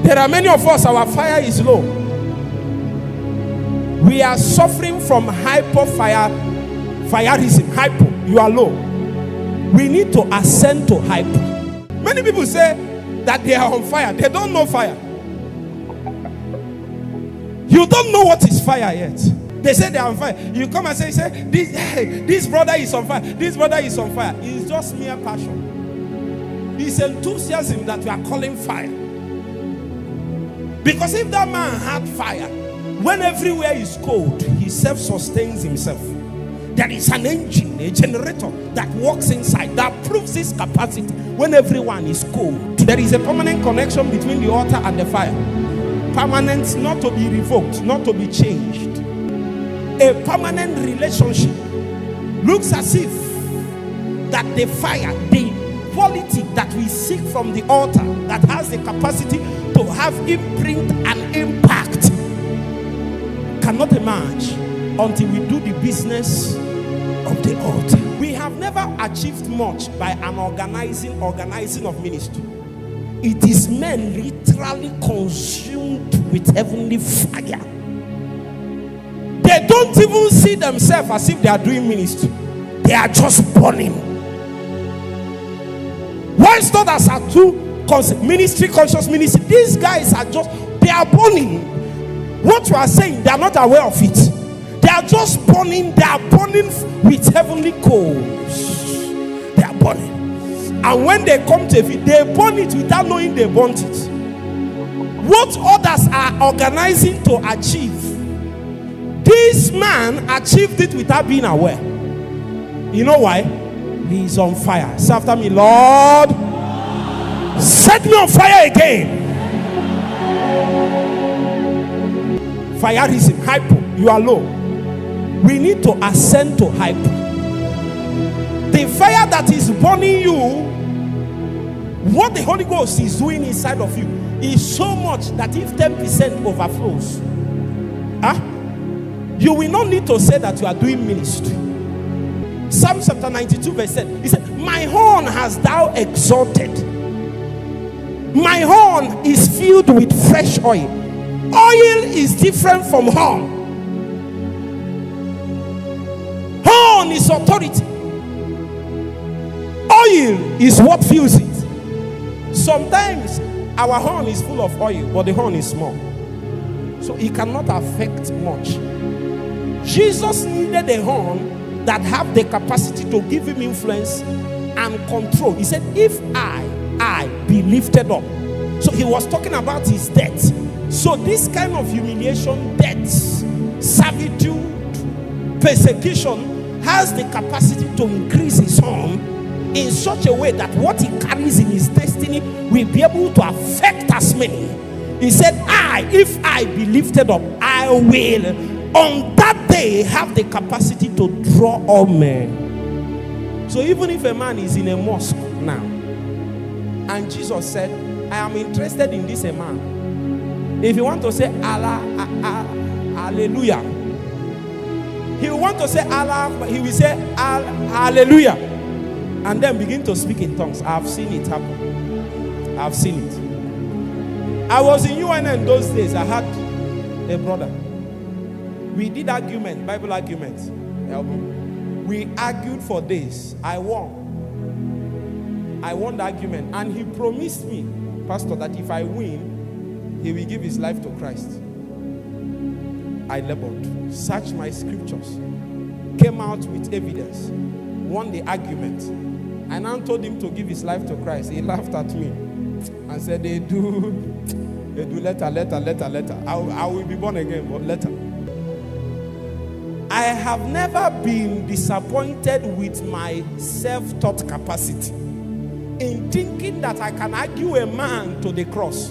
There are many of us, our fire is low. We are suffering from fireism. Hypo, you are low. We need to ascend to hyper. Many people say that they are on fire. They don't know fire. You don't know what is fire yet. They say they are on fire. You come and say this brother is on fire. This brother is on fire. It's just mere passion. It's enthusiasm that we are calling fire. Because if that man had fire, when everywhere is cold, he self-sustains himself. There is an engine, a generator that works inside that proves his capacity when everyone is cold. There is a permanent connection between the altar and the fire. Permanent, not to be revoked, not to be changed. A permanent relationship looks as if that the fire, the quality that we seek from the altar, that has the capacity to have imprint and impact, cannot emerge until we do the business of the altar. We have never achieved much by an organizing of ministry. It is men literally consumed with heavenly fire. They don't even see themselves as if they are doing ministry. They are just burning. Whilst others are too ministry conscious ministry, these guys are just, they are burning. What you are saying, they are not aware of it. They are just burning. They are burning with heavenly coals. They are burning. And when they come to it, they burn it without knowing they burnt it. What others are organizing to achieve, this man achieved it without being aware. You know why? He is on fire. Say after me, Lord, set me on fire again. Fireism, hypo, you are low. We need to ascend to hyper. The fire that is burning you, what the Holy Ghost is doing inside of you is so much that if 10% overflows, you will not need to say that you are doing ministry. Psalm chapter 92 verse 10, he said, my horn has thou exalted. My horn is filled with fresh oil. Oil is different from horn. Horn is authority. Oil is what fills it. Sometimes our horn is full of oil, but the horn is small, so it cannot affect much. Jesus needed a horn that have the capacity to give him influence and control. He said, if I be lifted up. So he was talking about his death. So this kind of humiliation, death, servitude, persecution has the capacity to increase his horn in such a way that what he carries in his destiny will be able to affect as many. He said, if I be lifted up, I will on that day have the capacity to draw all men. So even if a man is in a mosque now, and Jesus said, I am interested in this man. If you want to say Allah, hallelujah, he will want to say Allah, he will say hallelujah, and then begin to speak in tongues. I have seen it happen. I have seen it. I was in UNN those days. I had a brother. We did argument, Bible argument. We argued for days. I won the argument, and he promised me, Pastor, that if I win, he will give his life to Christ. I labored, searched my scriptures, came out with evidence, won the argument. I now told him to give his life to Christ. He laughed at me and said, they do later. I will be born again, but later. I have never been disappointed with my self-taught capacity in thinking that I can argue a man to the cross.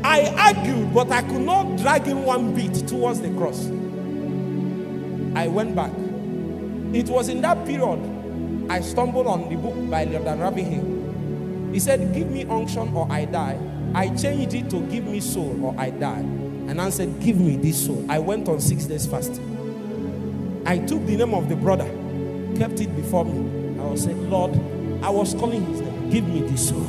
I argued, but I could not drag him one bit towards the cross. I went back. It was in that period I stumbled on the book by Lord Ravihill. He said, give me unction or I die. I changed it to give me soul or I die. And I said, give me this soul. I went on 6 days fasting. I took the name of the brother, kept it before me. I was saying, Lord, I was calling his name. Give me this soul.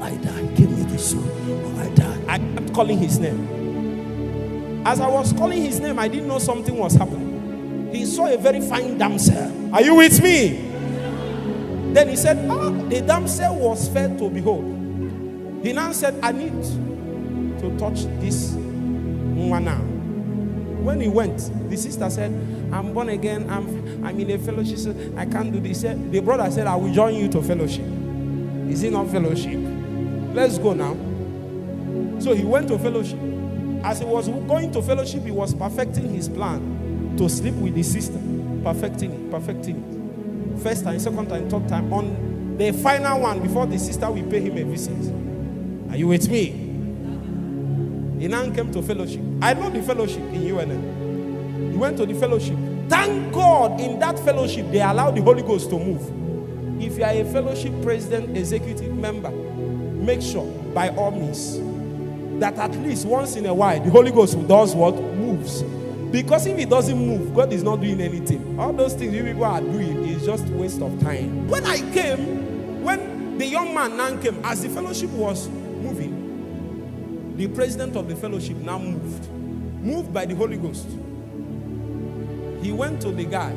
or I die. Give me this soul or I die. I kept calling his name. As I was calling his name, I didn't know something was happening. He saw a very fine damsel. Are you with me? Then he said, the damsel was fair to behold. He now said, I need to touch this one now. When he went, the sister said, I'm born again, I'm in a fellowship, so I can't do this. The brother said, I will join you to fellowship. Is it not fellowship? Let's go now. So he went to fellowship. As he was going to fellowship, he was perfecting his plan to sleep with his sister. Perfecting it. First time, second time, third time. On the final one, before the sister will pay him a visit. Are you with me? He now came to fellowship. I know the fellowship in UNM. He went to the fellowship. Thank God in that fellowship they allowed the Holy Ghost to move. If you are a fellowship president, executive member, make sure by all means that at least once in a while the Holy Ghost does what? Moves. Because if it doesn't move, God is not doing anything. All those things you people are doing is just waste of time. When I came, when the young man now came, as the fellowship was moving, the president of the fellowship now moved by the Holy Ghost. He went to the guy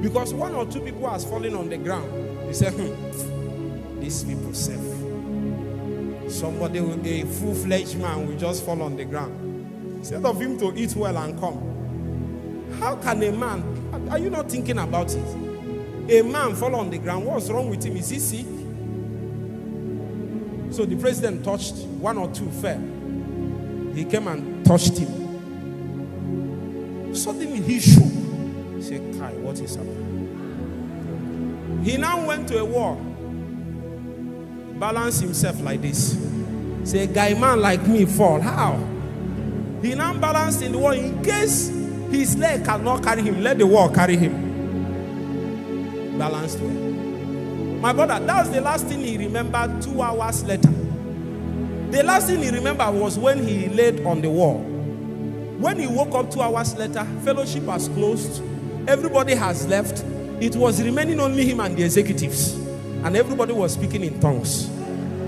because one or two people has fallen on the ground. He said, these people safe. Somebody, a full-fledged man will just fall on the ground. Instead of him to eat well and come. How can a man, are you not thinking about it? A man fall on the ground, what's wrong with him? Is he sick? So the president touched one or two fell. He came and touched him. Suddenly he shook. He said, Kai, what is happening? He now went to a wall. Balanced himself like this. Say, guy man like me fall. How? He now balanced in the wall. In case his leg cannot carry him, let the wall carry him. Balanced well. My brother, that was the last thing he remembered 2 hours later. The last thing he remembered was when he laid on the wall. When he woke up 2 hours later, fellowship has closed. Everybody has left. It was remaining only him and the executives. And everybody was speaking in tongues.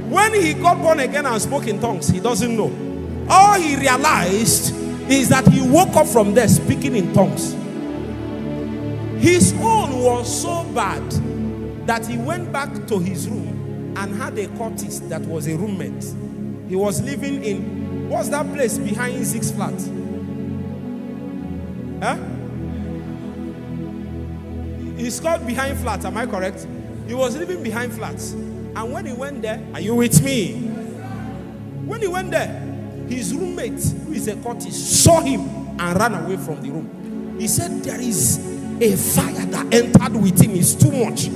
When he got born again and spoke in tongues, he doesn't know. All he realized is that he woke up from there speaking in tongues. His own was so bad that he went back to his room and had a cultist that was a roommate. He was living in, what's that place behind Six Flags? Huh? It's called Behind Flats, am I correct? He was living behind flats. And when he went there, are you with me? When he went there, his roommate, who is a cultist, saw him and ran away from the room. He said, there is a fire that entered with him. It's too much.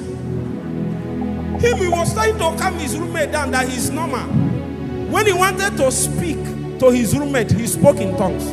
He was trying to calm his roommate down that he's normal. When he wanted to speak to his roommate, he spoke in tongues.